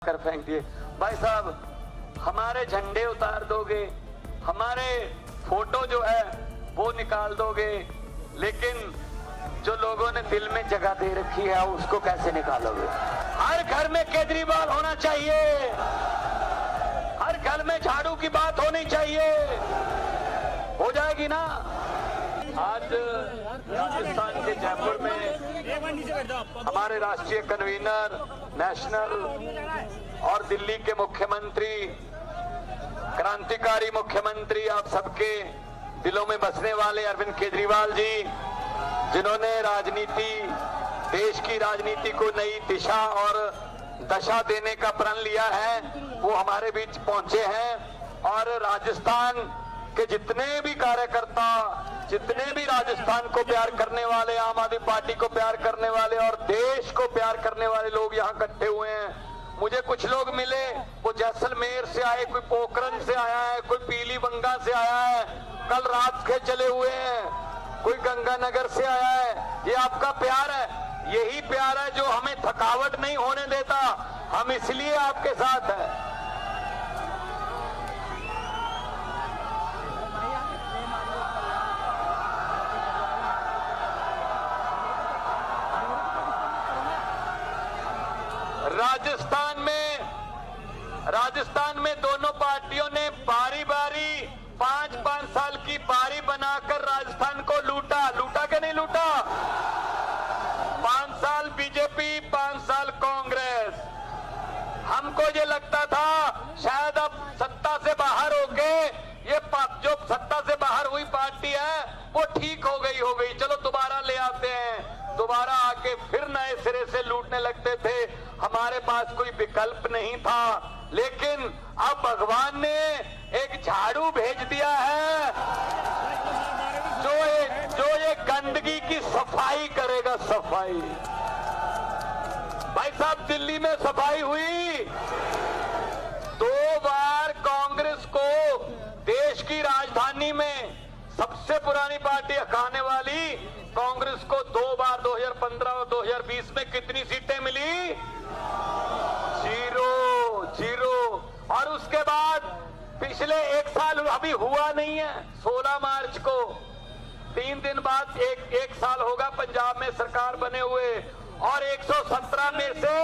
कर फेंक दिए। भाई साहब हमारे झंडे उतार दोगे, हमारे फोटो जो है वो निकाल दोगे, लेकिन जो लोगों ने दिल में जगह दे रखी है उसको कैसे निकालोगे? हर घर में केजरीवाल होना चाहिए, हर घर में झाड़ू की बात होनी चाहिए, हो जाएगी ना। आज राजस्थान के जयपुर में हमारे राष्ट्रीय कन्वीनर, नेशनल और दिल्ली के मुख्यमंत्री, क्रांतिकारी मुख्यमंत्री, आप सबके दिलों में बसने वाले अरविंद केजरीवाल जी, जिन्होंने राजनीति, देश की राजनीति को नई दिशा और दशा देने का प्रण लिया है, वो हमारे बीच पहुंचे हैं। और राजस्थान के जितने भी कार्यकर्ता, जितने भी राजस्थान को प्यार करने वाले, आम आदमी पार्टी को प्यार करने वाले और देश को प्यार करने वाले लोग यहाँ इकट्ठे हुए हैं। मुझे कुछ लोग मिले, वो जैसलमेर से आए, कोई पोखरण से आया है, कोई पीलीबंगा से आया है, कल रात के चले हुए हैं, कोई गंगानगर से आया है। ये आपका प्यार है, यही प्यार है जो हमें थकावट नहीं होने देता। हम इसलिए आपके साथ हैं। राजस्थान में दोनों पार्टियों ने बारी बारी 5-5 साल की बारी बनाकर राजस्थान को लूटा के नहीं लूटा? 5 साल बीजेपी, 5 साल कांग्रेस। हमको ये लगता था शायद अब सत्ता से बाहर होके ये जो सत्ता से बाहर हुई पार्टी है वो ठीक हो गई, चलो दोबारा ले आते हैं। दोबारा आके फिर नए सिरे से लूटने लगते थे। हमारे पास कोई विकल्प नहीं था, लेकिन अब भगवान ने एक झाड़ू भेज दिया है जो ये गंदगी की सफाई करेगा। सफाई, भाई साहब, दिल्ली में सफाई हुई 2 बार। कांग्रेस को देश की राजधानी में सबसे पुरानी पार्टी कहने वाली कांग्रेस को 2 बार 2015 और 2020 में कितनी सीटें मिली? 0। और उसके बाद पिछले 1 साल अभी हुआ नहीं है। 16 मार्च को 3 दिन बाद एक साल होगा पंजाब में सरकार बने हुए, और 117 में से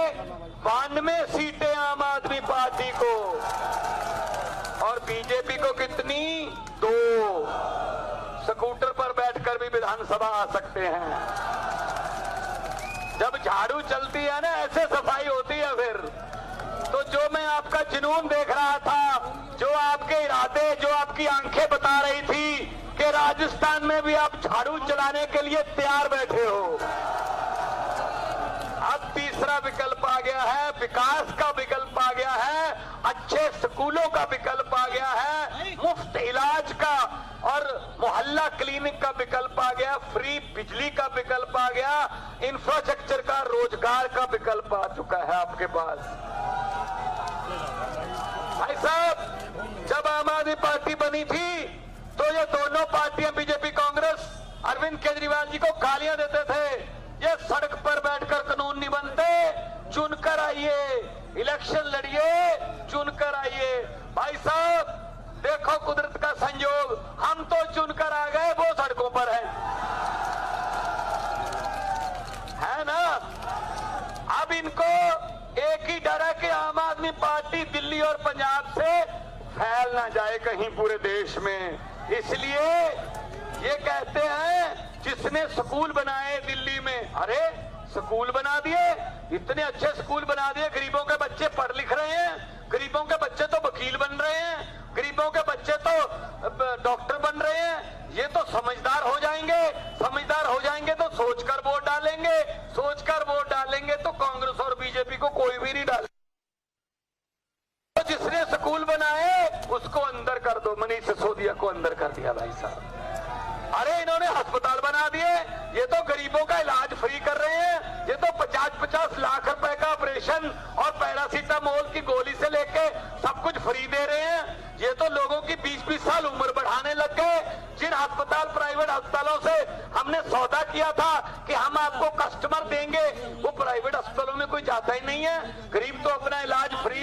92 सीटें आम आदमी पार्टी को, और बीजेपी को कितनी? 2। स्कूटर पर बैठकर भी विधानसभा आ सकते हैं। जब झाड़ू चलती है ना, ऐसे सफाई होती है। फिर तो जो मैं आपका जुनून देख रहा था, जो आपके इरादे, जो आपकी आंखें बता रही थी कि राजस्थान में भी आप झाड़ू चलाने के लिए तैयार बैठे हो, अब तीसरा विकल्प आ गया है, विकास का विकल्प आ गया है, अच्छे स्कूलों का विकल्प आ गया है, मुफ्त इलाज का और मोहल्ला क्लिनिक का विकल्प आ गया, फ्री बिजली का विकल्प आ गया, इंफ्रास्ट्रक्चर का, रोजगार का विकल्प आ चुका है आपके पास। भाई साहब, जब आम आदमी पार्टी बनी थी तो ये दोनों पार्टियां, बीजेपी कांग्रेस, अरविंद केजरीवाल जी को गालियां देते थे, ये सड़क पर बैठकर कानून नहीं बनते, चुनकर आइए, इलेक्शन लड़िए, चुनकर आइए। भाई साहब, देखो कुदरत का संयोग, हम तो चुनकर आ गए, वो सड़कों पर है ना। अब इनको एक ही डर है कि आम आदमी पार्टी दिल्ली और पंजाब से फैल ना जाए कहीं पूरे देश में। इसलिए ये कहते हैं, जिसने स्कूल बनाए दिल्ली में, अरे स्कूल बना दिए, इतने अच्छे स्कूल बना दिए, गरीबों के बच्चे पढ़ लिख रहे हैं, गरीबों के बच्चे तो वकील बन रहे हैं, गरीबों के बच्चे तो डॉक्टर बन रहे हैं। ये तो समझदार हो जाएंगे, समझदार हो जाएंगे तो सोचकर वोट डालेंगे, सोचकर वोट डालेंगे तो कांग्रेस और बीजेपी को कोई भी नहीं डालेगा। तो जिसने स्कूल बनाए उसको अंदर कर दो। मनीष सिसोदिया को अंदर कर दिया भाई साहब। अरे इन्होंने अस्पताल बना दिए, ये तो गरीबों का इलाज फ्री कर रहे हैं, ये तो 50-50 लाख रुपए का ऑपरेशन और पैरासीटामोल की गोली से लेके सब कुछ फ्री दे रहे हैं। ये तो लोगों की 20-20 साल उम्र बढ़ाने लग गए। जिन अस्पताल, प्राइवेट अस्पतालों से हमने सौदा किया था कि हम आपको कस्टमर देंगे, वो प्राइवेट अस्पतालों में कोई जाता ही नहीं है। गरीब तो अपना इलाज फ्री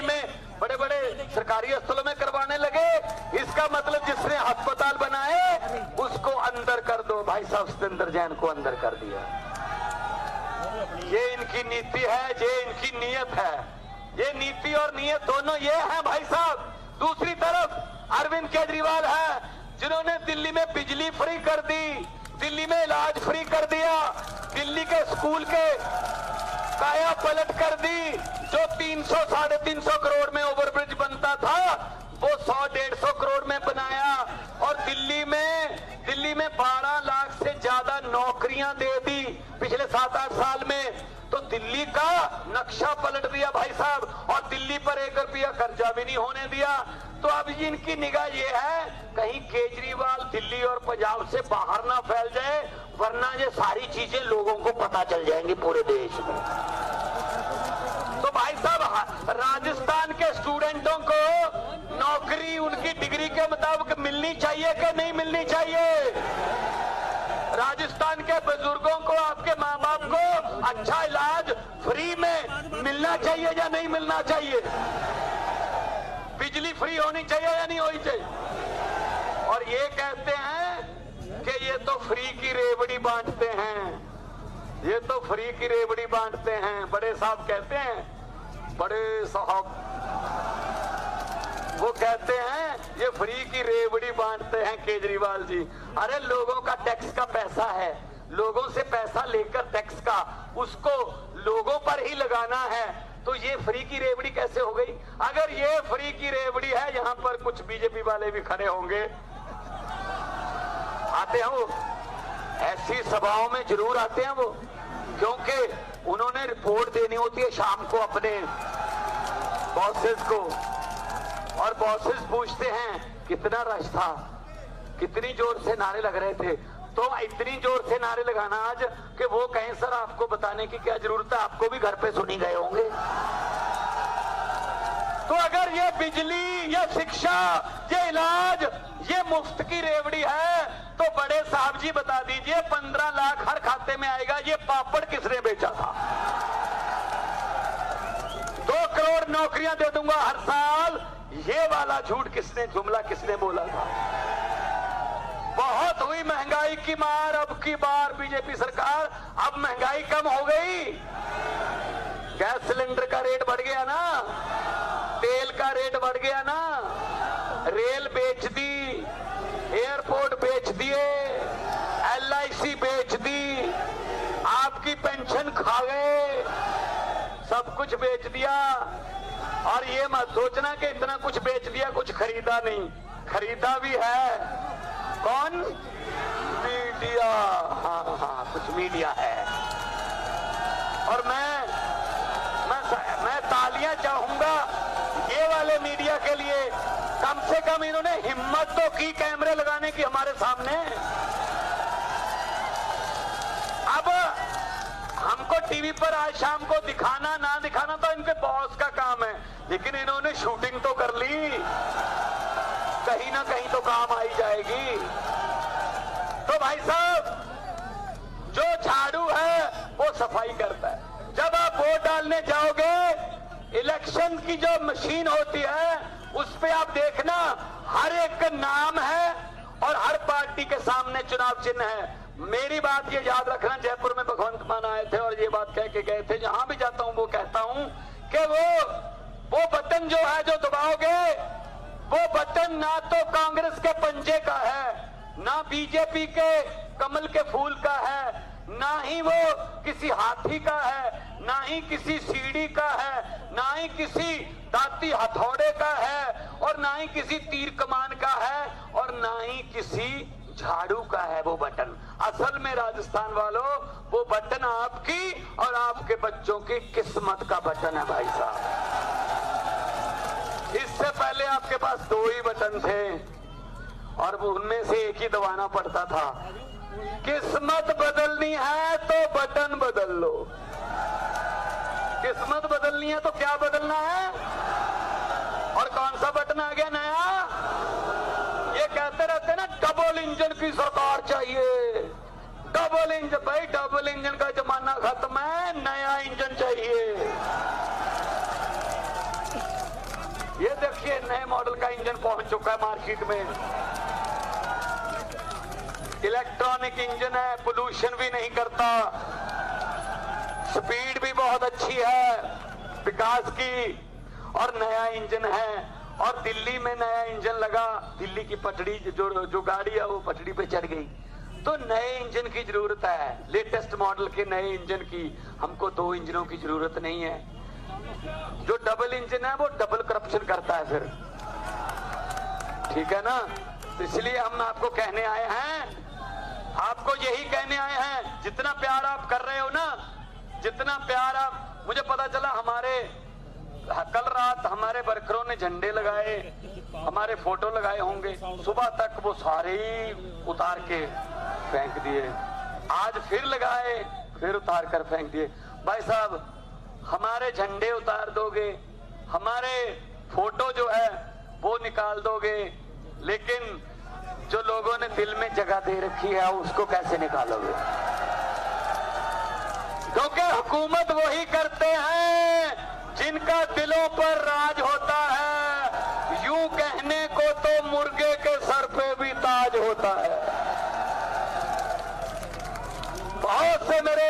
और नीयत दोनों ये हैं भाई साहब। दूसरी तरफ अरविंद केजरीवाल है जिन्होंने दिल्ली में बिजली फ्री कर दी, दिल्ली में इलाज फ्री कर दिया, दिल्ली के स्कूल के काया पलट कर दी। जो 300-350 करोड़ में ओवरब्रिज बनता था वो 100-150 करोड़ में बनाया। और दिल्ली में 12 लाख से ज्यादा नौकरियां दे दी पिछले 7-8 साल में। तो दिल्ली का नक्शा पलट दिया भाई साहब, और दिल्ली पर 1 रुपया कर्जा भी नहीं होने दिया। तो अब इनकी निगाह ये है कहीं केजरीवाल दिल्ली और पंजाब से बाहर ना फैल जाए, वरना ये सारी चीजें लोगों को पता चल जाएंगी पूरे देश में। तो भाई साहब राजस्थान के स्टूडेंटों को नौकरी उनकी डिग्री के मुताबिक मिलनी चाहिए कि नहीं मिलनी चाहिए? राजस्थान के बुजुर्गों को, आपके माँ बाप को अच्छा इलाज फ्री में मिलना चाहिए या नहीं मिलना चाहिए? बिजली फ्री होनी चाहिए या नहीं होनी चाहिए? और ये कहते हैं कि ये तो फ्री की रेवड़ी बांटते हैं, ये तो फ्री की रेवड़ी बांटते हैं। बड़े साहब कहते हैं, बड़े साहब वो कहते हैं ये फ्री की रेवड़ी बांटते हैं केजरीवाल जी। अरे लोगों का टैक्स का पैसा है, लोगों से पैसा लेकर टैक्स का उसको लोगों पर ही लगाना है, तो ये फ्री की रेवड़ी कैसे हो गई? अगर ये फ्री की रेवड़ी है, यहाँ पर कुछ बीजेपी वाले भी खड़े होंगे, आते हैं वो, ऐसी सभाओं में जरूर आते हैं वो, क्योंकि उन्होंने रिपोर्ट देनी होती है शाम को अपने बॉसेस को, और बॉसेस पूछते हैं कितना रश था, कितनी जोर से नारे लग रहे थे। तो इतनी जोर से नारे लगाना आज कि वो कहें सर आपको बताने की क्या जरूरत है, आपको भी घर पे सुनी गए होंगे। तो अगर ये बिजली, ये शिक्षा, ये इलाज, ये मुफ्त की रेवड़ी है, तो बड़े साहब जी बता दीजिए 15 लाख हर खाते में आएगा, ये पापड़ किसने बेचा था? 2 करोड़ नौकरियां दे दूंगा हर साल, ये वाला झूठ किसने, जुमला किसने बोला था? बहुत हुई महंगाई की मार अब की बार बीजेपी सरकार, अब महंगाई कम हो गई, गैस सिलेंडर का रेट बढ़ गया ना, तेल का रेट बढ़ गया ना, रेल बेच दी, एयरपोर्ट बेच दिए, LIC बेच दी, आपकी पेंशन खा गए, सब कुछ बेच दिया। और ये मत सोचना कि इतना कुछ बेच दिया कुछ खरीदा नहीं, खरीदा भी है। कौन? मीडिया। हाँ, कुछ मीडिया है। और मैं तालियां चाहूंगा ये वाले मीडिया के लिए, कम से कम इन्होंने हिम्मत तो की कैमरे लगाने की हमारे सामने। अब हमको टीवी पर आज शाम को दिखाना ना दिखाना तो इनके बॉस का काम है, लेकिन इन्होंने शूटिंग तो कर ली, कहीं ना कहीं तो काम आई जाएगी। तो भाई साहब जो झाड़ू है वो सफाई करता है। जब आप वोट डालने जाओगे, इलेक्शन की जो मशीन होती है उस पे आप देखना हर एक का नाम है और हर पार्टी के सामने चुनाव चिन्ह है। मेरी बात ये याद रखना, जयपुर में भगवंत मान आए थे और ये बात कह के गए थे, जहां भी जाता हूं वो कहता हूं कि वो बटन जो है जो दबाओगे, वो बटन ना तो कांग्रेस के पंजे का है, ना बीजेपी के कमल के फूल का है, ना ही वो किसी हाथी का है, ना ही किसी सीढ़ी का है, ना ही किसी दाती हथौड़े का है, और ना ही किसी तीर कमान का है, और ना ही किसी झाड़ू का है वो बटन। असल में राजस्थान वालों, वो बटन आपकी और आपके बच्चों की किस्मत का बटन है भाई साहब। इससे पहले आपके पास 2 ही बटन थे और उनमें से एक ही दबाना पड़ता था। किस्मत बदलनी है तो बटन बदल लो। किस्मत बदलनी है तो क्या बदलना है? और कौन सा बटन आ गया नया? ये कहते रहते ना डबल इंजन की सरकार चाहिए, डबल इंजन। भाई डबल इंजन का जमाना खत्म है, नया इंजन चाहिए। ये देखिए नए मॉडल का इंजन पहुंच चुका है मार्केट में, इलेक्ट्रॉनिक इंजन है, पोल्यूशन भी नहीं करता, स्पीड भी बहुत अच्छी है विकास की। और नया इंजन है, और दिल्ली में नया इंजन लगा, दिल्ली की पटड़ी जो गाड़ी है वो पटड़ी पे चढ़ गई, तो नए इंजन की जरूरत है, लेटेस्ट मॉडल के नए इंजन की। हमको 2 इंजनों की जरूरत नहीं है। जो डबल इंजन है वो डबल करप्शन करता है फिर, ठीक है ना। तो इसलिए हम आपको कहने आए हैं, आपको यही कहने आए हैं, जितना प्यार आप कर रहे हो ना, जितना प्यार आप, मुझे पता चला हमारे कल रात हमारे वर्करों ने झंडे लगाए, हमारे फोटो लगाए होंगे, सुबह तक वो सारे ही उतार के फेंक दिए, आज फिर लगाए, फिर उतार कर फेंक दिए। भाई साहब, हमारे झंडे उतार दोगे, हमारे फोटो जो है वो निकाल दोगे, लेकिन जो लोगों ने दिल में जगह दे रखी है उसको कैसे निकालोगे? क्योंकि हुकूमत वही करते हैं जिनका दिलों पर राज होता है। यूं कहने को तो मुर्गे के सर पे भी ताज होता है। बहुत से मेरे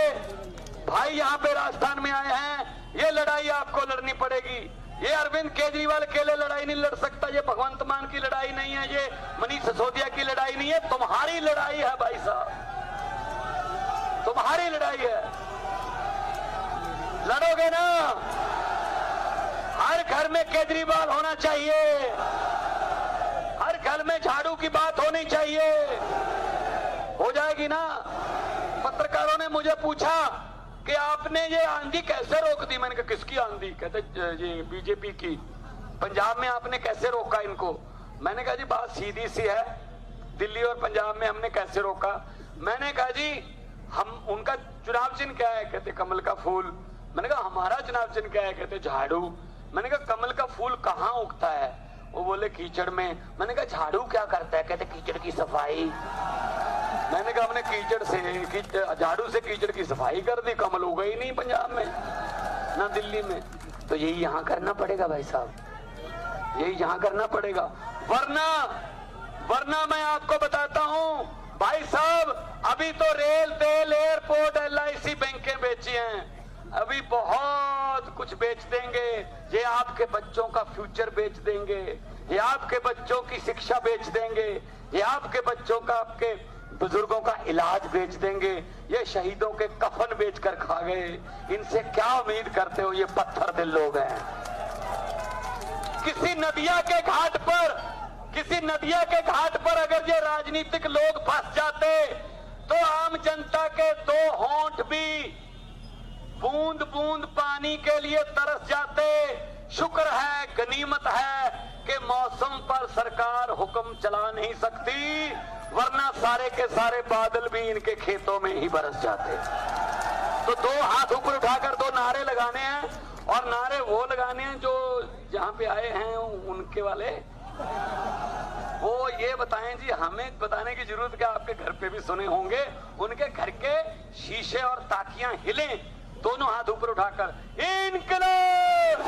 भाई यहाँ पे राजस्थान में आए हैं, ये लड़ाई आपको लड़नी पड़ेगी। ये अरविंद केजरीवाल अकेले लड़ाई नहीं लड़ सकता, ये भगवंत मान की लड़ाई नहीं है, ये मनीष सिसोदिया की लड़ाई नहीं है, तुम्हारी लड़ाई है भाई साहब, तुम्हारी लड़ाई है। लड़ोगे ना? हर घर में केजरीवाल होना चाहिए, हर घर में झाड़ू की बात होनी चाहिए, हो जाएगी ना। पत्रकारों ने मुझे पूछा कि आपने ये आंधी कैसे रोक दी? मैंने कहा किसकी आंधी? कहते ये बीजेपी की। पंजाब में आपने कैसे रोका इनको? मैंने कहा जी बात सीधी सी है, दिल्ली और पंजाब में हमने कैसे रोका? मैंने कहा जी हम, उनका चुनाव चिन्ह क्या है? कहते कमल का फूल। मैंने कहा हमारा चुनाव चिन्ह क्या है? कहते झाड़ू। मैंने कहा कमल का फूल कहाँ उगता है? वो बोले कीचड़ में। मैंने कहा झाड़ू क्या करता है? कहते कीचड़ की सफाई। मैंने कहा हमने कीचड़ से, झाड़ू से कीचड़ की सफाई कर दी, कमल उगा ही नहीं पंजाब में ना दिल्ली में। तो यही यहाँ करना पड़ेगा भाई साहब, यही यहाँ करना पड़ेगा, वरना मैं आपको बताता हूँ भाई साहब, अभी तो रेल, तेल, एयरपोर्ट, LIC बैंकें बेची हैं, अभी बहुत कुछ बेच देंगे। ये आपके बच्चों का फ्यूचर बेच देंगे, ये आपके बच्चों की शिक्षा बेच देंगे, ये आपके बच्चों का, आपके बुजुर्गों का इलाज बेच देंगे, ये शहीदों के कफन बेचकर खा गए। इनसे क्या उम्मीद करते हो? ये पत्थर दिल लोग हैं। किसी नदिया के घाट पर अगर ये राजनीतिक लोग फंस जाते तो आम जनता के 2 होंठ भी बूंद बूंद पानी के लिए तरस जाते। शुक्र है, गनीमत है कि मौसम पर सरकार हुक्म चला नहीं सकती, वरना सारे के सारे बादल भी इनके खेतों में ही बरस जाते। तो 2 हाथ ऊपर उठाकर 2 नारे लगाने हैं, और नारे वो लगाने हैं जो जहां पे आए हैं उनके वाले, वो ये बताएं जी, हमें बताने की जरूरत क्या, आपके घर पे भी सुने होंगे, उनके घर के शीशे और ताकियां हिलें, दोनों हाथ ऊपर उठाकर इनकलाब।